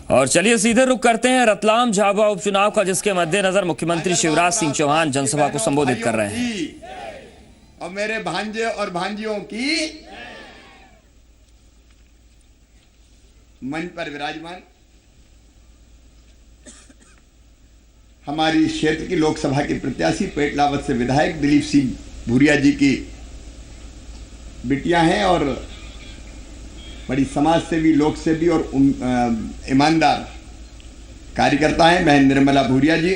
और चलिए सीधे रुख करते हैं रतलाम झाबुआ उपचुनाव का, जिसके मद्देनजर मुख्यमंत्री शिवराज सिंह चौहान जनसभा को संबोधित कर रहे हैं। और मेरे भांजे और भांजियों की मंच पर विराजमान हमारी क्षेत्र की लोकसभा के प्रत्याशी पेटलावत से विधायक दिलीप सिंह भूरिया जी की बिटिया हैं और बड़ी समाज सेवी, लोक सेवी और ईमानदार कार्यकर्ता हैं बहन निर्मला भूरिया जी।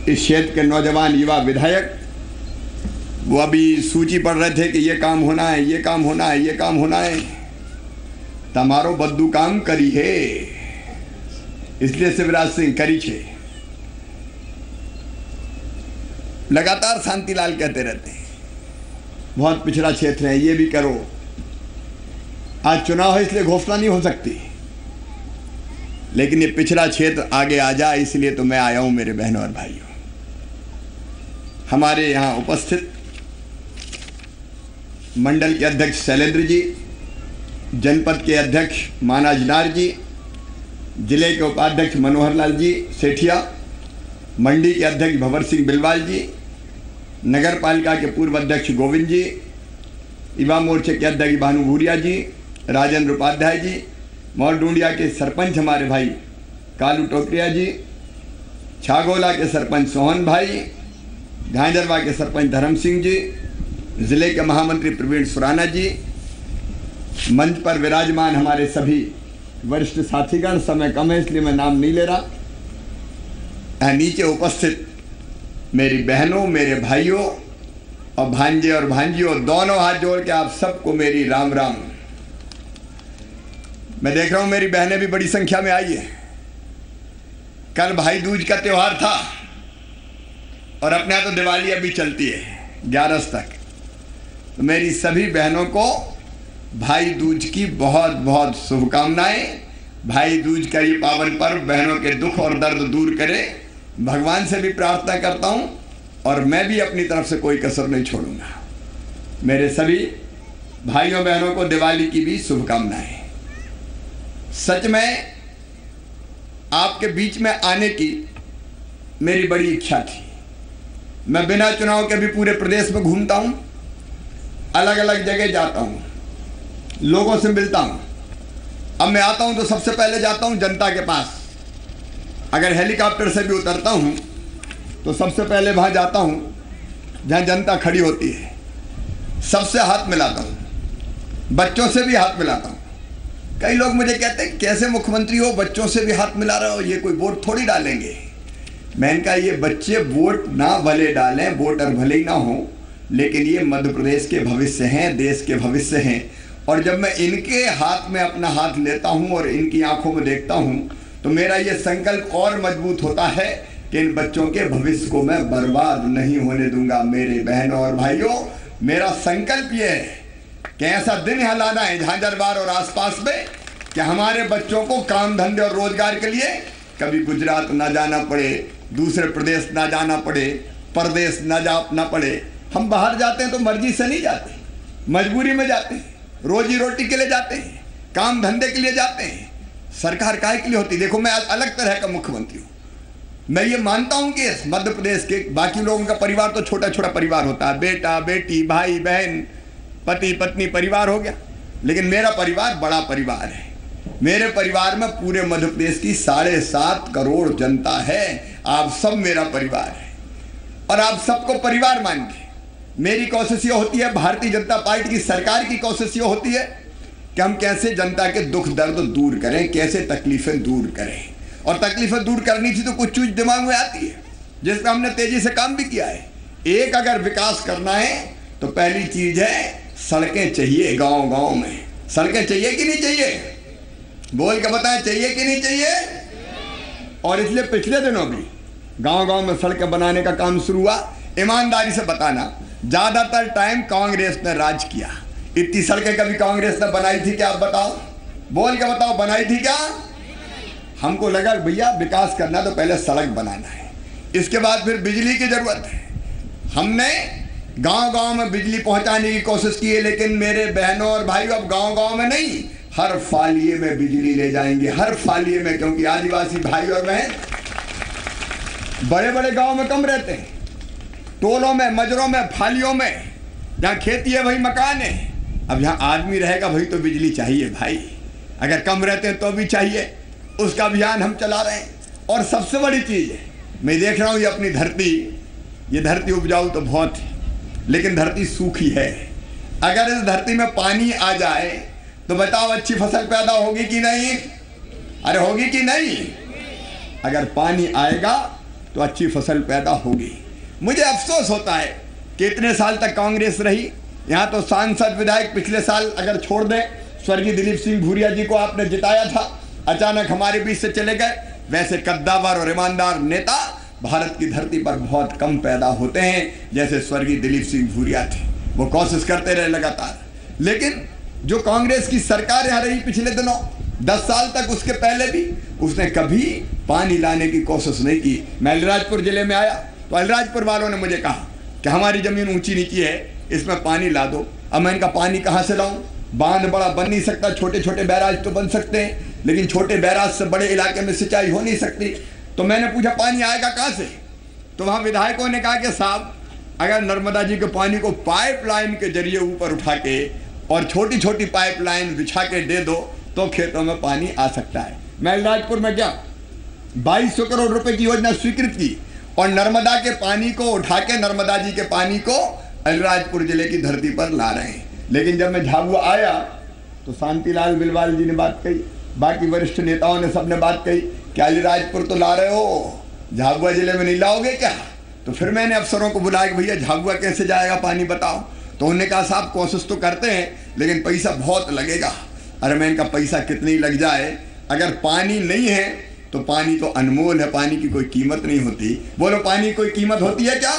इस क्षेत्र के नौजवान युवा विधायक वो अभी सूची पढ़ रहे थे कि ये काम होना है, ये काम होना है, ये काम होना है। तमारो बद्दू काम करी है, इसलिए शिवराज सिंह करी छे। लगातार शांतिलाल कहते रहते हैं बहुत पिछड़ा क्षेत्र है, ये भी करो। आज चुनाव है इसलिए घोषणा नहीं हो सकती, लेकिन ये पिछड़ा क्षेत्र आगे आ जाए इसलिए तो मैं आया हूं। मेरे बहनों और भाइयों, हमारे यहां उपस्थित मंडल के अध्यक्ष शैलेंद्र जी, जनपद के अध्यक्ष माना जनार जी, जिले के उपाध्यक्ष मनोहर लाल जी सेठिया, मंडी के अध्यक्ष भंवर सिंह बिलवाल जी, नगर पालिका के पूर्व अध्यक्ष गोविंद जी, युवा मोर्चे के अध्यक्ष भानु भूरिया जी, राजेंद्र उपाध्याय जी, मोरडूंडिया के सरपंच हमारे भाई कालू टोकरिया जी, छागोला के सरपंच सोहन भाई, झांझरवा के सरपंच धर्म सिंह जी, जिले के महामंत्री प्रवीण सुराना जी, मंच पर विराजमान हमारे सभी वरिष्ठ साथीगण। समय कम है इसलिए मैं नाम नहीं ले रहा। नीचे उपस्थित मेरी बहनों, मेरे भाइयों और भांजे और भांजियों, दोनों हाथ जोड़ के आप सबको मेरी राम राम। मैं देख रहा हूं मेरी बहनें भी बड़ी संख्या में आई है। कल भाई दूज का त्योहार था और अपने यहाँ तो दिवाली अभी चलती है 11 तक। तो मेरी सभी बहनों को भाई दूज की बहुत बहुत शुभकामनाएं। भाई दूज का ये पावन पर्व बहनों के दुख और दर्द दूर करे, भगवान से भी प्रार्थना करता हूं और मैं भी अपनी तरफ से कोई कसर नहीं छोड़ूंगा। मेरे सभी भाइयों बहनों को दिवाली की भी शुभकामनाएं। सच में आपके बीच में आने की मेरी बड़ी इच्छा थी। मैं बिना चुनाव के भी पूरे प्रदेश में घूमता हूं, अलग अलग जगह जाता हूं, लोगों से मिलता हूं। अब मैं आता हूं तो सबसे पहले जाता हूं जनता के पास। अगर हेलीकॉप्टर से भी उतरता हूं तो सबसे पहले वहां जाता हूं जहां जनता खड़ी होती है, सबसे हाथ मिलाता हूं, बच्चों से भी हाथ मिलाता हूं। कई लोग मुझे कहते हैं कैसे मुख्यमंत्री हो, बच्चों से भी हाथ मिला रहे हो, ये कोई वोट थोड़ी डालेंगे। मैंने कहा ये बच्चे वोट ना भले डालें, वोटर भले ही ना हो, लेकिन ये मध्य प्रदेश के भविष्य हैं, देश के भविष्य हैं। और जब मैं इनके हाथ में अपना हाथ लेता हूं और इनकी आंखों में देखता हूं तो मेरा ये संकल्प और मजबूत होता है कि इन बच्चों के भविष्य को मैं बर्बाद नहीं होने दूंगा। मेरे बहनों और भाइयों, मेरा संकल्प ये है कि ऐसा दिन यहाँ लाना है झांझरवाड़ और आसपास में कि हमारे बच्चों को काम धंधे और रोजगार के लिए कभी गुजरात ना जाना पड़े, दूसरे प्रदेश ना जाना पड़े, परदेश ना पड़े। हम बाहर जाते हैं तो मर्जी से नहीं जाते, मजबूरी में जाते हैं, रोजी रोटी के लिए जाते हैं, काम धंधे के लिए जाते हैं। सरकार काहे के लिए होती? देखो मैं अलग तरह का मुख्यमंत्री हूँ। मैं ये मानता हूँ कि मध्य प्रदेश के बाकी लोगों का परिवार तो छोटा छोटा परिवार होता है, बेटा बेटी भाई बहन पति पत्नी परिवार हो गया, लेकिन मेरा परिवार बड़ा परिवार है। मेरे परिवार में पूरे मध्य प्रदेश की 7.5 करोड़ जनता है। आप सब मेरा परिवार है और आप सबको परिवार मान के मेरी कोशिश ये होती है, भारतीय जनता पार्टी की सरकार की कोशिश ये होती है कि हम कैसे जनता के दुख दर्द दूर करें, कैसे तकलीफें दूर करें। और तकलीफें दूर करनी थी तो कुछ चीज दिमाग में आती है जिस पर हमने तेजी से काम भी किया है। एक अगर विकास करना है तो पहली चीज है सड़कें चाहिए। गांव गांव में सड़कें चाहिए कि नहीं चाहिए? बोल के बताएं, चाहिए कि नहीं चाहिए? और इसलिए पिछले दिनों भी गांव गांव में सड़कें बनाने का काम शुरू हुआ। ईमानदारी से बताना, ज्यादातर टाइम कांग्रेस ने राज किया। इतनी सड़कें कभी कांग्रेस ने बनाई थी क्या? आप बताओ, बोल के बताओ, बनाई थी क्या? हमको लगा भैया विकास करना तो पहले सड़क बनाना है, इसके बाद फिर बिजली की जरूरत है। हमने गांव गांव में बिजली पहुंचाने की कोशिश की है, लेकिन मेरे बहनों और भाइयों अब गांव गांव में नहीं, हर फालिये में बिजली ले जाएंगे, हर फालिये में, क्योंकि आदिवासी भाई और बहन बड़े बड़े गांव में कम रहते हैं, टोलों में, मजरों में, फालियों में, जहाँ खेती है वही मकान है। अब यहाँ आदमी रहेगा वही तो बिजली चाहिए भाई, अगर कम रहते हैं तो भी चाहिए। उसका अभियान हम चला रहे हैं। और सबसे बड़ी चीज़ है, मैं देख रहा हूँ ये अपनी धरती, ये धरती उपजाऊ तो बहुत है, लेकिन धरती सूखी है। अगर इस धरती में पानी आ जाए तो बताओ अच्छी फसल पैदा होगी कि नहीं? अरे होगी कि नहीं? अगर पानी आएगा तो अच्छी फसल पैदा होगी। मुझे अफसोस होता है कि इतने साल तक कांग्रेस रही, यहाँ तो सांसद विधायक पिछले साल अगर छोड़ दें, स्वर्गीय दिलीप सिंह भूरिया जी को आपने जिताया था, अचानक हमारे बीच से चले गए। वैसे कद्दावर और ईमानदार नेता भारत की धरती पर बहुत कम पैदा होते हैं, जैसे स्वर्गीय दिलीप सिंह भूरिया थे। वो कोशिश करते रहे लगातार, लेकिन जो कांग्रेस की सरकार यहाँ रही पिछले दिनों 10 साल तक, उसके पहले भी उसने कभी पानी लाने की कोशिश नहीं की। मैं अलीराजपुर जिले में आया तो अलीराजपुर वालों ने मुझे कहा कि हमारी ज़मीन ऊंची नीची है, इसमें पानी ला दो। अब मैं इनका पानी कहाँ से लाऊं? बांध बड़ा बन नहीं सकता, छोटे छोटे बैराज तो बन सकते हैं, लेकिन छोटे बैराज से बड़े इलाके में सिंचाई हो नहीं सकती। तो मैंने पूछा पानी आएगा कहाँ से? तो वहाँ विधायकों ने कहा कि साहब अगर नर्मदा जी के पानी को पाइपलाइन के जरिए ऊपर उठा के और छोटी छोटी पाइपलाइन बिछा के दे दो तो खेतों में पानी आ सकता है। मैं अलीराजपुर में गया, 2200 करोड़ रुपए की योजना स्वीकृत की और नर्मदा के पानी को उठा के, नर्मदा जी के पानी को अलीराजपुर जिले की धरती पर ला रहे हैं। लेकिन जब मैं झाबुआ आया तो शांतिलाल बिलवाल जी ने बात कही, बाकी वरिष्ठ नेताओं ने सबने बात कही कि अलीराजपुर तो ला रहे हो, झाबुआ जिले में नहीं लाओगे क्या? तो फिर मैंने अफसरों को बुलाया कि भैया झाबुआ कैसे जाएगा पानी बताओ। तो उन्होंने कहा साहब कोशिश तो करते हैं लेकिन पैसा बहुत लगेगा। अरे मैं इनका पैसा कितनी लग जाए, अगर पानी नहीं है तो पानी तो अनमोल है, पानी की कोई कीमत नहीं होती। बोलो पानी कोई कीमत होती है क्या?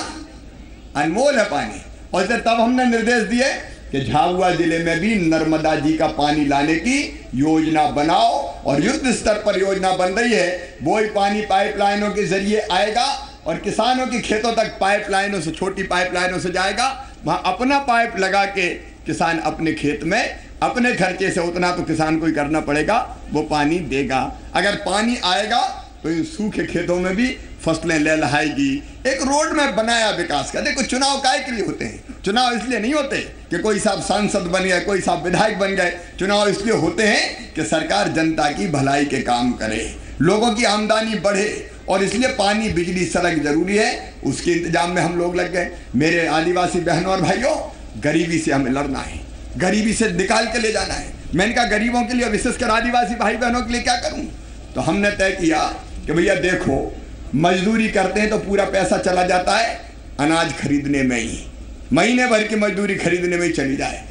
अनमोल है पानी। और तब हमने निर्देश दिए कि झाबुआ जिले में भी नर्मदा जी का पानी लाने की योजना बनाओ, और युद्ध स्तर पर योजना बन रही है। वो ही पानी पाइपलाइनों के जरिए आएगा और किसानों के खेतों तक पाइपलाइनों से, छोटी पाइपलाइनों से जाएगा। वहाँ अपना पाइप लगा के किसान अपने खेत में अपने खर्चे से, उतना तो किसान को ही करना पड़ेगा, वो पानी देगा। अगर पानी आएगा तो इन सूखे खेतों में भी फसलें लहलहाएगी। एक रोड मैप बनाया विकास का। देखो चुनाव काहे के लिए होते हैं? चुनाव इसलिए नहीं होते कि कोई साहब सांसद बन गए, कोई साहब विधायक बन गए। चुनाव इसलिए होते हैं कि सरकार जनता की भलाई के काम करे, लोगों की आमदनी बढ़े, और इसलिए पानी, बिजली, सड़क जरूरी है। उसके इंतजाम में हम लोग लग गए। मेरे आदिवासी बहनों और भाइयों, गरीबी से हमें लड़ना है, गरीबी से निकाल के ले जाना है। मैंने कहा गरीबों के लिए, विशेषकर आदिवासी भाई बहनों के लिए क्या करूं? तो हमने तय किया कि भैया देखो, मजदूरी करते हैं तो पूरा पैसा चला जाता है अनाज खरीदने में ही, महीने भर की मजदूरी खरीदने में ही चली जाए।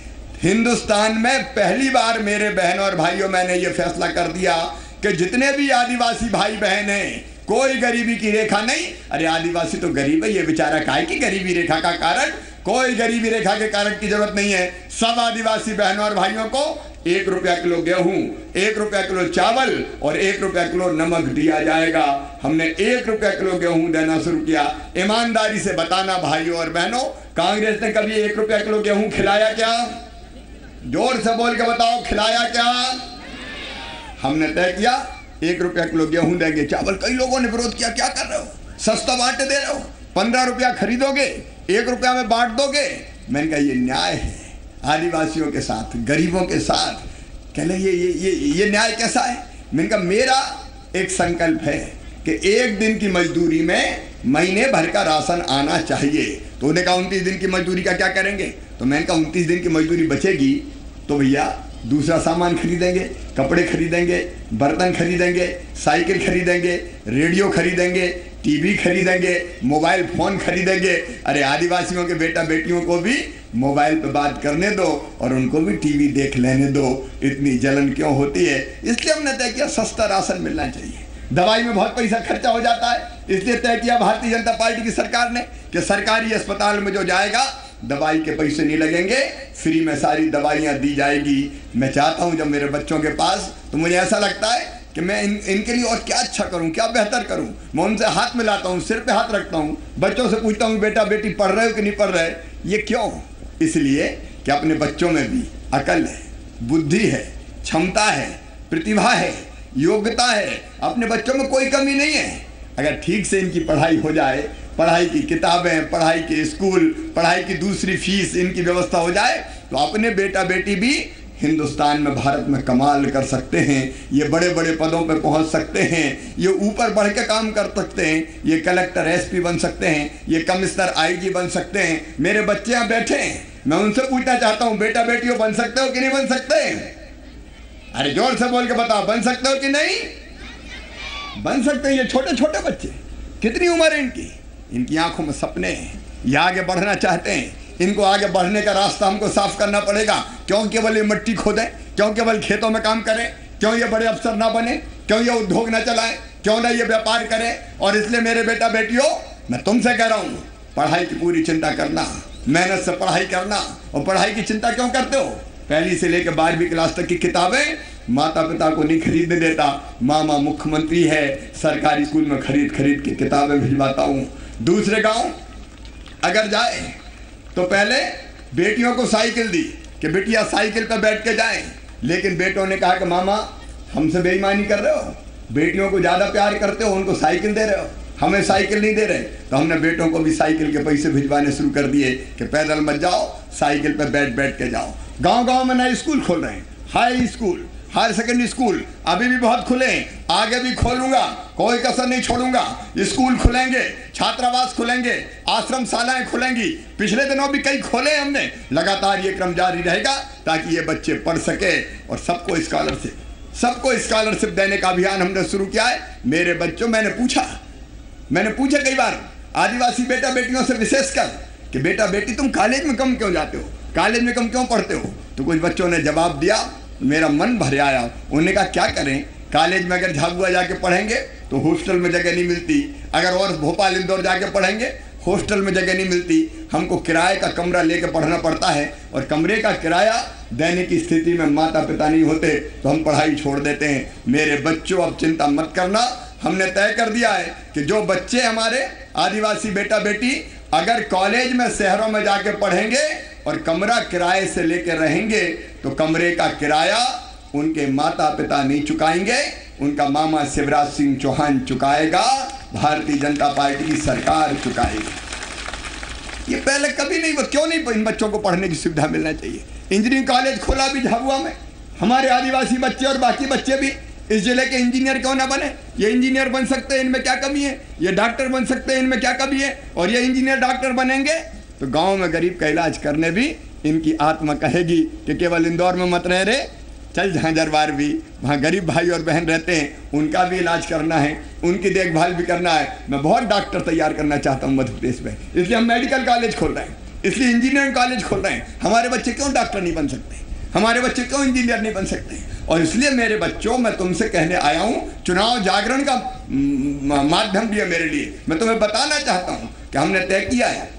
हिंदुस्तान में पहली बार मेरे बहनों और भाइयों मैंने ये फैसला कर दिया कि जितने भी आदिवासी भाई बहन हैं, कोई गरीबी की रेखा नहीं। अरे आदिवासी तो गरीब है, ये बेचारा काहे की गरीबी रेखा का कारण? कोई गरीबी रेखा के कारण की जरूरत नहीं है। सब आदिवासी बहनों और भाइयों को 1 रुपया किलो गेहूं, 1 रुपया किलो चावल और 1 रुपया किलो नमक दिया जाएगा। हमने 1 रुपया किलो गेहूं देना शुरू किया। ईमानदारी से बताना भाइयों और बहनों, कांग्रेस ने कभी 1 रुपया किलो गेहूं खिलाया क्या? जोर से बोल के बताओ, खिलाया क्या? हमने तय किया 1 रुपया किलो गेहूं देंगे। चावल कई लोगों ने विरोध किया, क्या कर रहे हो, सस्ता बांटे दे रहे हो, 15 रुपया खरीदोगे, 1 रुपया में बांट दोगे। मैंने कहा ये न्याय है आदिवासियों के साथ, गरीबों के साथ। कहले ये न्याय कैसा है? मैंने कहा मेरा एक संकल्प है कि 1 दिन की मजदूरी में महीने भर का राशन आना चाहिए। तो उन्होंने कहा 29 दिन की मजदूरी का क्या करेंगे? तो मैंने कहा 29 दिन की मजदूरी बचेगी तो भैया दूसरा सामान खरीदेंगे, कपड़े खरीदेंगे, बर्तन खरीदेंगे, साइकिल खरीदेंगे, रेडियो खरीदेंगे, टीवी खरीदेंगे, मोबाइल फोन खरीदेंगे। अरे आदिवासियों के बेटा बेटियों को भी मोबाइल पे बात करने दो और उनको भी टीवी देख लेने दो। इतनी जलन क्यों होती है? इसलिए हमने तय किया सस्ता राशन मिलना चाहिए। दवाई में बहुत पैसा खर्चा हो जाता है, इसलिए तय किया भारतीय जनता पार्टी की सरकार ने कि सरकारी अस्पताल में जो जाएगा दवाई के पैसे नहीं लगेंगे, फ्री में सारी दवाइयाँ दी जाएगी। मैं चाहता हूँ जब मेरे बच्चों के पास, तो मुझे ऐसा लगता है कि मैं इनके लिए और क्या अच्छा करूं, क्या बेहतर करूं। मैं उनसे हाथ मिलाता हूं, सिर पे हाथ रखता हूं, बच्चों से पूछता हूं बेटा बेटी पढ़ रहे हो कि नहीं पढ़ रहे। ये क्यों? इसलिए कि अपने बच्चों में भी अकल है, बुद्धि है, क्षमता है, प्रतिभा है, योग्यता है, अपने बच्चों में कोई कमी नहीं है। अगर ठीक से इनकी पढ़ाई हो जाए, पढ़ाई की किताबें, पढ़ाई के स्कूल, पढ़ाई की दूसरी फीस इनकी व्यवस्था हो जाए, तो अपने बेटा बेटी भी हिंदुस्तान में, भारत में कमाल कर सकते हैं। ये बड़े बड़े पदों पर पहुंच सकते हैं, ये ऊपर बढ़ के काम कर सकते हैं, ये कलेक्टर एसपी बन सकते हैं, ये कमिश्नर आईजी बन सकते हैं। मेरे बच्चे यहाँ बैठे हैं, मैं उनसे पूछना चाहता हूँ, बेटा बेटियों बन सकते हो कि नहीं बन सकते? अरे जोर से बोल के बताओ, बन सकते हो कि नहीं? बन सकते हैं। ये छोटे छोटे बच्चे, कितनी उम्र है इनकी? इनकी आंखों में सपने हैं, ये आगे बढ़ना चाहते हैं। इनको आगे बढ़ने का रास्ता हमको साफ करना पड़ेगा। क्यों केवल ये मिट्टी खोदें? क्यों केवल खेतों में काम करें? क्यों ये बड़े अफसर ना बने? क्यों ये उद्योग ना चलाएं? क्यों ना ये व्यापार करें? और इसलिए मेरे बेटा बेटियों, मैं तुमसे कह रहा हूँ, पढ़ाई की पूरी चिंता करना, मेहनत से पढ़ाई करना। और पढ़ाई की चिंता क्यों करते हो? पहली से लेकर 12वीं क्लास तक की किताबें माता पिता को नहीं खरीदने देता। मामा मुख्यमंत्री है, सरकारी स्कूल में खरीद खरीद के किताबें भिजवाता हूँ। दूसरे गांव अगर जाए तो पहले बेटियों को साइकिल दी कि बेटियां साइकिल पर बैठ के जाएं, लेकिन बेटों ने कहा कि मामा हमसे बेईमानी कर रहे हो, बेटियों को ज़्यादा प्यार करते हो, उनको साइकिल दे रहे हो, हमें साइकिल नहीं दे रहे। तो हमने बेटों को भी साइकिल के पैसे भिजवाने शुरू कर दिए कि पैदल मत जाओ, साइकिल पर बैठ बैठ के जाओ। गाँव गाँव में नए स्कूल खोल रहे हैं, high school, higher secondary school अभी भी बहुत खुले हैं, आगे भी खोलूंगा, कोई कसर नहीं छोड़ूंगा। स्कूल खुलेंगे, छात्रावास खुलेंगे, आश्रम शालाएं खुलेंगी। पिछले दिनों भी कई खोले हमने। लगातार ये क्रम जारी रहेगा ताकि ये बच्चे पढ़ सके। और सबको स्कॉलरशिप देने का अभियान हमने शुरू किया है। मेरे बच्चों, मैंने पूछा कई बार आदिवासी बेटा बेटियों से विशेषकर कि बेटा बेटी तुम कॉलेज में कम क्यों जाते हो, कॉलेज में कम क्यों पढ़ते हो? तो कुछ बच्चों ने जवाब दिया, मेरा मन भर आया। उन्होंने कहा क्या करें, कॉलेज में अगर झाबुआ जाके पढ़ेंगे तो हॉस्टल में जगह नहीं मिलती, अगर और भोपाल इंदौर जाके पढ़ेंगे हॉस्टल में जगह नहीं मिलती, हमको किराए का कमरा लेके पढ़ना पड़ता है, और कमरे का किराया देने की स्थिति में माता पिता नहीं होते तो हम पढ़ाई छोड़ देते हैं। मेरे बच्चों, अब चिंता मत करना, हमने तय कर दिया है कि जो बच्चे हमारे आदिवासी बेटा बेटी अगर कॉलेज में शहरों में जाके पढ़ेंगे और कमरा किराए से लेकर रहेंगे तो कमरे का किराया उनके माता पिता नहीं चुकाएंगे, उनका मामा शिवराज सिंह चौहान चुकाएगा, भारतीय जनता पार्टी की सरकार चुकाएगी। ये पहले कभी नहीं, क्यों नहीं इन बच्चों को पढ़ने की सुविधा मिलना चाहिए? इंजीनियरिंग कॉलेज खोला भी झाबुआ में, हमारे आदिवासी बच्चे और बाकी बच्चे भी इस जिले के इंजीनियर क्यों ना बने? ये इंजीनियर बन सकते हैं, इनमें क्या कमी है? ये डॉक्टर बन सकते हैं, इनमें क्या कमी है? और ये इंजीनियर डॉक्टर बनेंगे तो गांव में गरीब का इलाज करने भी इनकी आत्मा कहेगी कि केवल इंदौर में मत रह रे, चल झांझरवार भी, वहाँ गरीब भाई और बहन रहते हैं, उनका भी इलाज करना है, उनकी देखभाल भी करना है। मैं बहुत डॉक्टर तैयार करना चाहता हूँ मध्य प्रदेश में, इसलिए हम मेडिकल कॉलेज खोल रहे हैं, इसलिए इंजीनियरिंग कॉलेज खोल रहे हैं। हमारे बच्चे क्यों डॉक्टर नहीं बन सकते? हमारे बच्चे क्यों इंजीनियर नहीं बन सकते? और इसलिए मेरे बच्चों, मैं तुमसे कहने आया हूँ, चुनाव जागरण का माध्यम भी है मेरे लिए। मैं तुम्हें बताना चाहता हूँ कि हमने तय किया है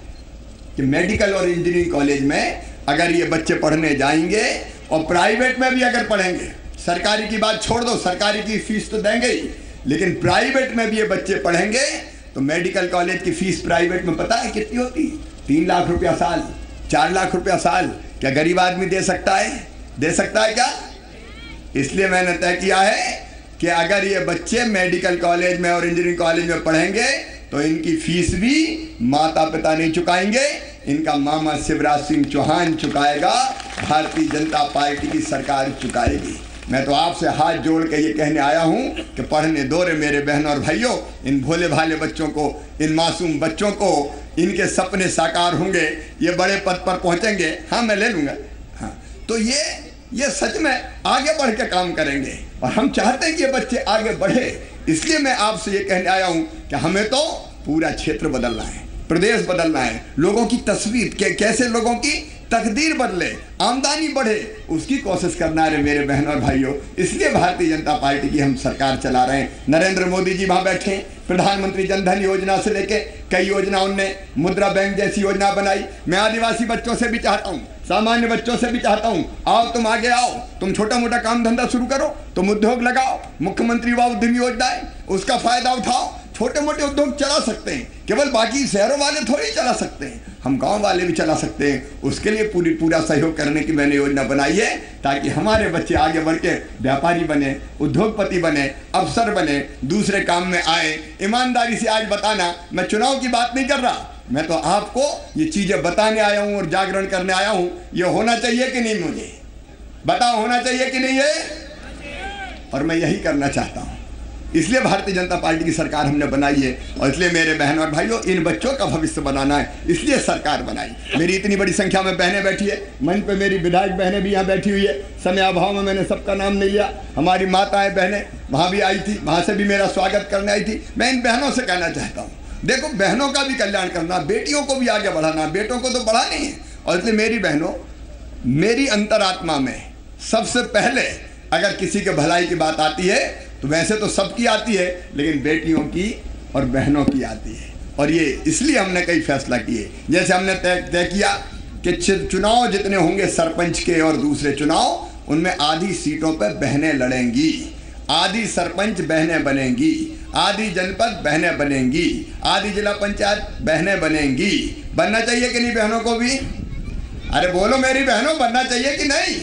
कि मेडिकल और इंजीनियरिंग कॉलेज में अगर ये बच्चे पढ़ने जाएंगे और प्राइवेट में भी अगर पढ़ेंगे, सरकारी की बात छोड़ दो, सरकारी की फीस तो देंगे ही, लेकिन प्राइवेट में भी ये बच्चे पढ़ेंगे तो मेडिकल कॉलेज की फीस प्राइवेट में पता है कितनी होती है? 3 लाख रुपया साल, 4 लाख रुपया साल। क्या गरीब आदमी दे सकता है? दे सकता है क्या? इसलिए मैंने तय किया है कि अगर ये बच्चे मेडिकल कॉलेज में और इंजीनियरिंग कॉलेज में पढ़ेंगे तो इनकी फीस भी माता पिता नहीं चुकाएंगे, इनका मामा शिवराज सिंह चौहान चुकाएगा, भारतीय जनता पार्टी की सरकार चुकाएगी। मैं तो आपसे हाथ जोड़ के ये कहने आया हूँ कि पढ़ने दो रे मेरे बहन और भाइयों, इन भोले भाले बच्चों को, इन मासूम बच्चों को, इनके सपने साकार होंगे, ये बड़े पद पर पहुँचेंगे। हाँ, मैं ले लूँगा। हाँ, तो ये सच में आगे बढ़ के काम करेंगे और हम चाहते हैं कि ये बच्चे आगे बढ़े। इसलिए मैं आपसे ये कहने आया हूँ कि हमें तो पूरा क्षेत्र बदलना है, प्रदेश बदलना है, लोगों की तस्वीर कैसे लोगों की तकदीर बदले, आमदनी बढ़े, उसकी कोशिश करना है मेरे बहन और भाइयों। इसलिए भारतीय जनता पार्टी की हम सरकार चला रहे हैं। नरेंद्र मोदी जी वहाँ बैठे, प्रधानमंत्री जनधन योजना से लेके कई योजना उनने, मुद्रा बैंक जैसी योजना बनाई। मैं आदिवासी बच्चों से भी चाहता हूँ, सामान्य बच्चों से भी चाहता हूँ, आओ तुम आगे आओ, तुम छोटा मोटा काम धंधा शुरू करो, तुम उद्योग लगाओ, मुख्यमंत्री युवा उद्यमी योजना है उसका फायदा उठाओ, छोटे मोटे उद्योग चला सकते हैं, केवल बाकी शहरों वाले थोड़ी चला सकते हैं। हम गांव वाले भी चला सकते हैं। उसके लिए पूरा सहयोग करने की मैंने योजना बनाई है, ताकि हमारे बच्चे आगे बढ़ के व्यापारी बने, उद्योगपति बने, अफसर बने, दूसरे काम में आए। ईमानदारी से आज बताना, मैं चुनाव की बात नहीं कर रहा, मैं तो आपको ये चीज़ें बताने आया हूँ और जागरण करने आया हूँ। ये होना चाहिए कि नहीं, मुझे बताओ, होना चाहिए कि नहीं है? और मैं यही करना चाहता हूँ। इसलिए भारतीय जनता पार्टी की सरकार हमने बनाई है, और इसलिए मेरे बहन और भाइयों, इन बच्चों का भविष्य बनाना है, इसलिए सरकार बनाई। मेरी इतनी बड़ी संख्या में बहनें बैठी है, मंच पे मेरी विधायक बहनें भी यहाँ बैठी हुई है। समय अभाव में मैंने सबका नाम नहीं लिया। हमारी माताएं बहनें वहाँ भी आई थी, वहाँ से भी मेरा स्वागत करने आई थी। मैं इन बहनों से कहना चाहता हूँ, देखो, बहनों का भी कल्याण करना, बेटियों को भी आगे बढ़ाना, बेटों को तो बढ़ा नहीं है। और इसलिए मेरी बहनों, मेरी अंतरात्मा में सबसे पहले अगर किसी के भलाई की बात आती है तो वैसे तो सबकी आती है, लेकिन बेटियों की और बहनों की आती है। और ये इसलिए हमने कई फैसला किए, जैसे हमने तय किया कि चुनाव जितने होंगे सरपंच के और दूसरे चुनाव, उनमें आधी सीटों पर बहनें लड़ेंगी, आधी सरपंच बहनें बनेंगी, आधी जनपद बहनें बनेंगी, आधी जिला पंचायत बहनें बनेंगी। बनना चाहिए कि नहीं बहनों को भी? अरे बोलो मेरी बहनों, बनना चाहिए कि नहीं?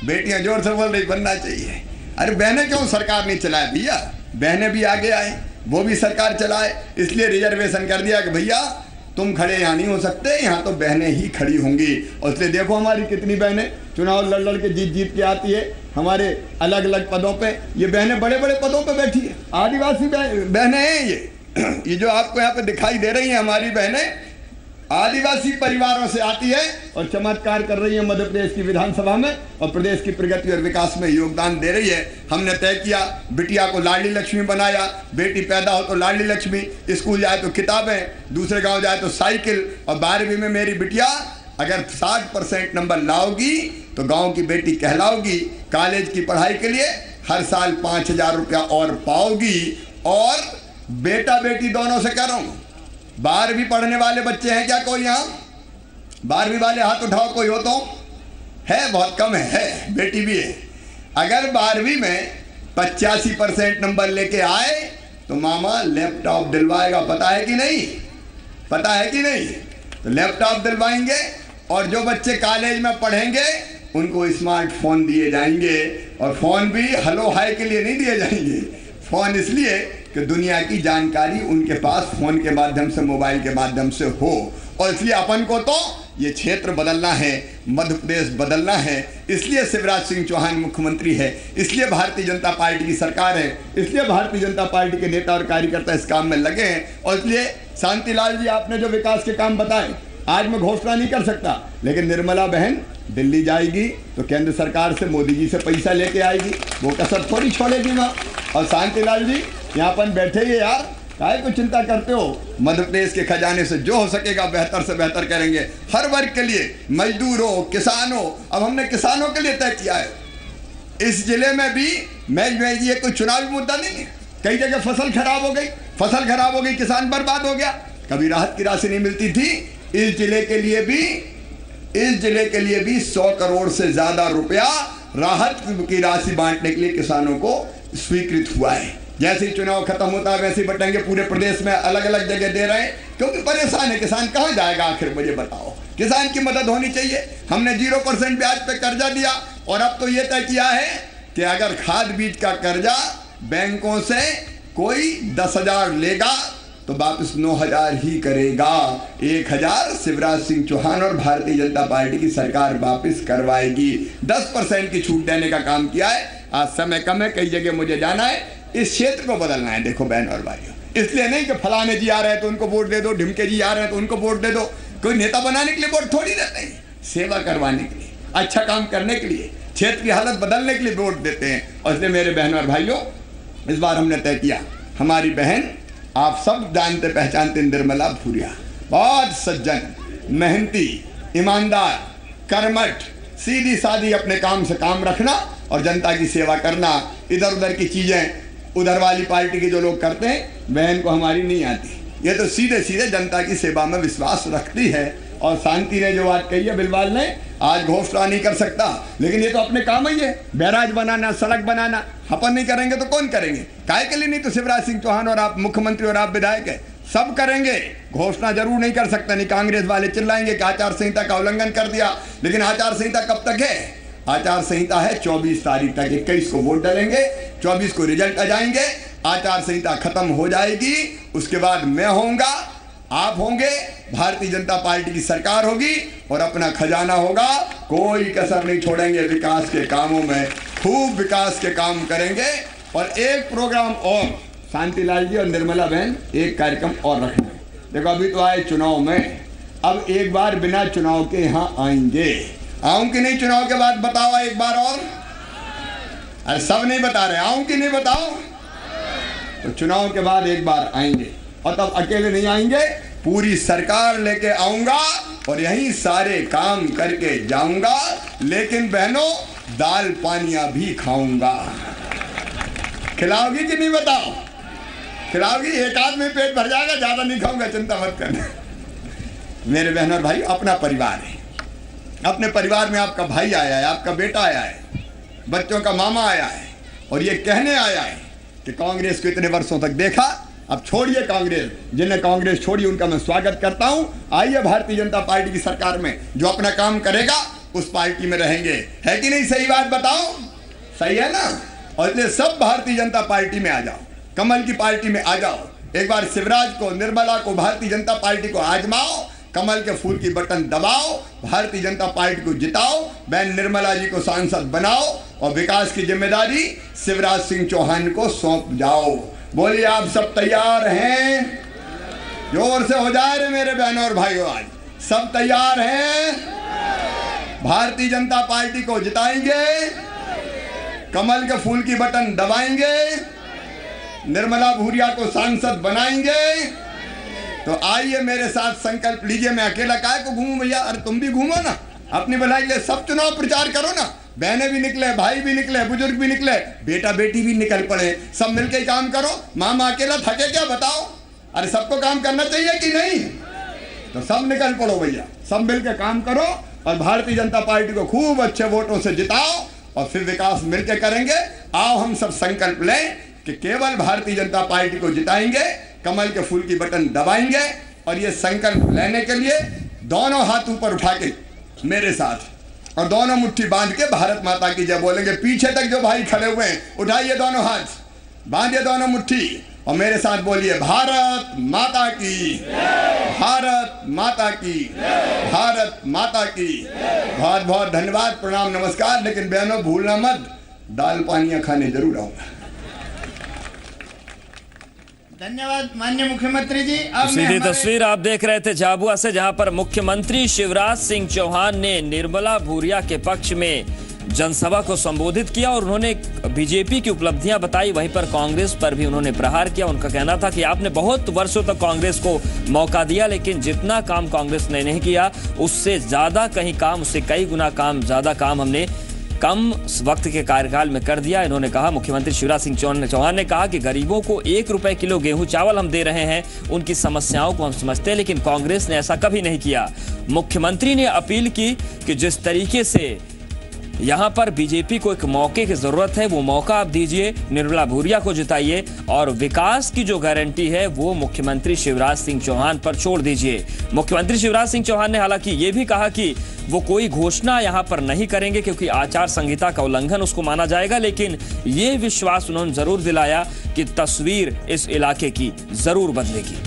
बेटियां जोर से बोल रही, बनना चाहिए। अरे बहनें क्यों सरकार नहीं चलाए भैया? बहनें भी आगे आए, वो भी सरकार चलाए। इसलिए रिजर्वेशन कर दिया कि भैया तुम खड़े यहाँ नहीं हो सकते, यहाँ तो बहनें ही खड़ी होंगी। और इसलिए देखो हमारी कितनी बहनें चुनाव लड़ लड़ के जीत के आती है हमारे अलग अलग पदों पे। ये बहनें बड़े बड़े पदों पे बैठी है, आदिवासी बहनें हैं ये जो आपको यहाँ पे दिखाई दे रही हैं, हमारी बहनें आदिवासी परिवारों से आती है और चमत्कार कर रही है मध्य प्रदेश की विधानसभा में, और प्रदेश की प्रगति और विकास में योगदान दे रही है। हमने तय किया, बिटिया को लाडली लक्ष्मी बनाया, बेटी पैदा हो तो लाडली लक्ष्मी, स्कूल जाए तो किताबें, दूसरे गांव जाए तो साइकिल। और 12वीं में मेरी बिटिया अगर 60% नंबर लाओगी तो गांव की बेटी कहलाओगी। कॉलेज की पढ़ाई के लिए हर साल 5,000 रुपया और पाओगी। और बेटा बेटी दोनों से कह रहा हूँ, 12वीं पढ़ने वाले बच्चे हैं क्या कोई यहाँ? 12वीं वाले हाथ उठाओ, कोई हो तो? है, बहुत कम है, बेटी भी है। अगर 12वीं में 85% नंबर लेके आए तो मामा लैपटॉप दिलवाएगा, पता है कि नहीं? पता है कि नहीं? तो लैपटॉप दिलवाएंगे। और जो बच्चे कॉलेज में पढ़ेंगे उनको स्मार्टफोन दिए जाएंगे। और फोन भी हेलो हाय के लिए नहीं दिए जाएंगे, फोन इसलिए कि दुनिया की जानकारी उनके पास फोन के माध्यम से, मोबाइल के माध्यम से हो। और इसलिए अपन को तो ये क्षेत्र बदलना है, मध्य प्रदेश बदलना है। इसलिए शिवराज सिंह चौहान मुख्यमंत्री है, इसलिए भारतीय जनता पार्टी की सरकार है, इसलिए भारतीय जनता पार्टी के नेता और कार्यकर्ता इस काम में लगे हैं। और इसलिए शांतिलाल जी, आपने जो विकास के काम बताए, आज मैं घोषणा नहीं कर सकता, लेकिन निर्मला बहन दिल्ली जाएगी तो केंद्र सरकार से, मोदी जी से पैसा लेके आएगी, वो कसर थोड़ी छोड़ेगी माँ। और शांतिलाल जी यहाँ पर बैठे ही यार, काहे को चिंता करते हो? मध्य प्रदेश के खजाने से जो हो सकेगा बेहतर से बेहतर करेंगे, हर वर्ग के लिए, मजदूरों, किसानों। अब हमने किसानों के लिए तय किया है, इस जिले में भी ये कोई चुनावी मुद्दा नहीं है। कई जगह फसल खराब हो गई, किसान बर्बाद हो गया, कभी राहत की राशि नहीं मिलती थी। इस जिले के लिए भी 100 करोड़ से ज्यादा रुपया राहत की राशि बांटने के लिए किसानों को स्वीकृत हुआ है। जैसे ही चुनाव खत्म होता है वैसे ही बटेंगे, पूरे प्रदेश में अलग अलग जगह दे रहे हैं, क्योंकि परेशान है किसान, कहाँ जाएगा आखिर? मुझे बताओ, किसान की मदद होनी चाहिए। हमने 0% ब्याज पे कर्जा दिया, और अब तो ये तय किया है कि अगर खाद बीज का कर्जा बैंकों से कोई 10,000 लेगा तो वापस 9,000 ही करेगा। 1,000 शिवराज सिंह चौहान और भारतीय जनता पार्टी की सरकार वापस करवाएगी। 10% की छूट देने का काम किया है। आज समय कम है, कई जगह मुझे जाना है, इस क्षेत्र को बदलना है। देखो बहन और भाइयों, इसलिए नहीं कि फलाने जी आ रहे हैं तो उनको वोट दे दो, ढिमके जी आ रहे हैं तो उनको वोट दे दो। कोई नेता बनाने के लिए वोट थोड़ी देते हैं, सेवा करवाने के लिए, अच्छा काम करने के लिए, क्षेत्र की हालत बदलने के लिए वोट देते हैं। और इसलिए मेरे बहन और भाइयों, इस बार हमने तय किया, हमारी बहन, आप सब जानते पहचानते निर्मला भूरिया, बहुत सज्जन, मेहनती, ईमानदार, कर्मठ, सीधी सादी, अपने काम से काम रखना और जनता की सेवा करना। इधर उधर की चीजें उधर वाली पार्टी के जो लोग करते हैं, बहन को हमारी नहीं आती। ये तो सीधे सीधे जनता की सेवा में विश्वास रखती है। और शांति ने जो बात कही है, बिलवाल ने, आज घोषणा नहीं कर सकता, लेकिन ये तो अपने काम ही है, बैराज बनाना, सड़क बनाना। अपन नहीं करेंगे तो कौन करेंगे? काहे के लिए नहीं? तो शिवराज सिंह चौहान और आप मुख्यमंत्री और आप विधायक है, सब करेंगे, घोषणा जरूर नहीं कर सकते। नहीं, कांग्रेस वाले चिल्लाएंगे कि आचार संहिता का उल्लंघन कर दिया, लेकिन आचार संहिता कब तक है? आचार संहिता है 24 तारीख तक। 21 को वोट डालेंगे, 24 को रिजल्ट आ जाएंगे, आचार संहिता खत्म हो जाएगी। उसके बाद मैं होऊंगा, आप होंगे, भारतीय जनता पार्टी की सरकार होगी और अपना खजाना होगा। कोई कसर नहीं छोड़ेंगे, विकास के कामों में खूब विकास के काम करेंगे। और एक प्रोग्राम और, शांतिलाल जी और निर्मला बहन, एक कार्यक्रम और रखना है। देखो अभी तो आए चुनाव में, अब एक बार बिना चुनाव के यहाँ आएंगे। आऊं कि नहीं चुनाव के बाद? बताओ एक बार और। अरे सब नहीं बता रहे, आऊं कि नहीं बताओ? तो चुनाव के बाद एक बार आएंगे और तब अकेले नहीं आएंगे, पूरी सरकार लेके आऊंगा और यही सारे काम करके जाऊंगा। लेकिन बहनों, दाल पानिया भी खाऊंगा। खिलाओगी कि नहीं बताओ? खिलाओगी? एक आध में पेट भर जाएगा, ज्यादा नहीं खाऊंगा, चिंता मत करना। मेरे बहनों और भाई, अपना परिवार है, अपने परिवार में आपका भाई आया है, आपका बेटा आया है, बच्चों का मामा आया है और ये कहने आया है कि कांग्रेस को इतने वर्षों तक देखा, अब छोड़िए कांग्रेस। जिन्हें कांग्रेस छोड़ी उनका मैं स्वागत करता हूं। आइए भारतीय जनता पार्टी की सरकार में, जो अपना काम करेगा उस पार्टी में रहेंगे। है कि नहीं? सही बात बताओ, सही है ना? और इसलिए सब भारतीय जनता पार्टी में आ जाओ, कमल की पार्टी में आ जाओ। एक बार शिवराज को, निर्मला को, भारतीय जनता पार्टी को आजमाओ, कमल के फूल की बटन दबाओ, भारतीय जनता पार्टी को जिताओ, बहन निर्मला जी को सांसद बनाओ और विकास की जिम्मेदारी शिवराज सिंह चौहान को सौंप जाओ। बोलिए, आप सब तैयार हैं? जोर से हो जाए रे मेरे बहनों और भाइयों, आज सब तैयार हैं? भारतीय जनता पार्टी को जिताएंगे, कमल के फूल की बटन दबाएंगे, निर्मला भूरिया को सांसद बनाएंगे। तो आइए मेरे साथ संकल्प लीजिए। मैं अकेला काहे को घूमूं भैया? अरे तुम भी घूमो ना, अपनी भलाई के लिए सब चुनाव प्रचार करो ना। बहनें भी निकले, भाई भी निकले, बुजुर्ग भी निकले, बेटा बेटी भी निकल पड़े, सब मिलके काम करो। मामा अकेला थके क्या बताओ? अरे सबको काम करना चाहिए कि नहीं? तो सब निकल पड़ो भैया, सब मिलके काम करो और भारतीय जनता पार्टी को खूब अच्छे वोटों से जिताओ और फिर विकास मिलके करेंगे। आओ हम सब संकल्प लें कि केवल भारतीय जनता पार्टी को जिताएंगे, कमल के फूल की बटन दबाएंगे। और ये संकल्प लेने के लिए दोनों हाथ ऊपर उठा के मेरे साथ और दोनों मुट्ठी बांध के भारत माता की जय बोलेंगे। पीछे तक जो भाई खड़े हुए हैं, उठाइए दोनों हाथ, बांधिए दोनों मुट्ठी और मेरे साथ बोलिए, भारत माता की, भारत माता की, भारत माता की। बहुत बहुत धन्यवाद, प्रणाम, नमस्कार। लेकिन बहनों भूलना मत, दाल पानिया खाने जरूर आऊंगा। धन्यवाद माननीय मुख्यमंत्री जी। अब सीधी तस्वीर आप देख रहे थे झाबुआ से, जहां पर मुख्यमंत्री शिवराज सिंह चौहान ने निर्मला भूरिया के पक्ष में जनसभा को संबोधित किया और उन्होंने बीजेपी की उपलब्धियां बताई। वहीं पर कांग्रेस पर भी उन्होंने प्रहार किया। उनका कहना था कि आपने बहुत वर्षों तक कांग्रेस को मौका दिया, लेकिन जितना काम कांग्रेस ने नहीं किया उससे ज्यादा कहीं काम, उससे कई गुना काम, ज्यादा काम हमने कम वक्त के कार्यकाल में कर दिया। इन्होंने कहा, मुख्यमंत्री शिवराज सिंह चौहान ने कहा कि गरीबों को 1 रुपए किलो गेहूं चावल हम दे रहे हैं, उनकी समस्याओं को हम समझते हैं, लेकिन कांग्रेस ने ऐसा कभी नहीं किया। मुख्यमंत्री ने अपील की कि जिस तरीके से यहाँ पर बीजेपी को एक मौके की जरूरत है, वो मौका आप दीजिए, निर्मला भूरिया को जिताइए और विकास की जो गारंटी है वो मुख्यमंत्री शिवराज सिंह चौहान पर छोड़ दीजिए। मुख्यमंत्री शिवराज सिंह चौहान ने हालांकि ये भी कहा कि वो कोई घोषणा यहाँ पर नहीं करेंगे क्योंकि आचार संहिता का उल्लंघन उसको माना जाएगा, लेकिन ये विश्वास उन्होंने जरूर दिलाया कि तस्वीर इस इलाके की जरूर बदलेगी।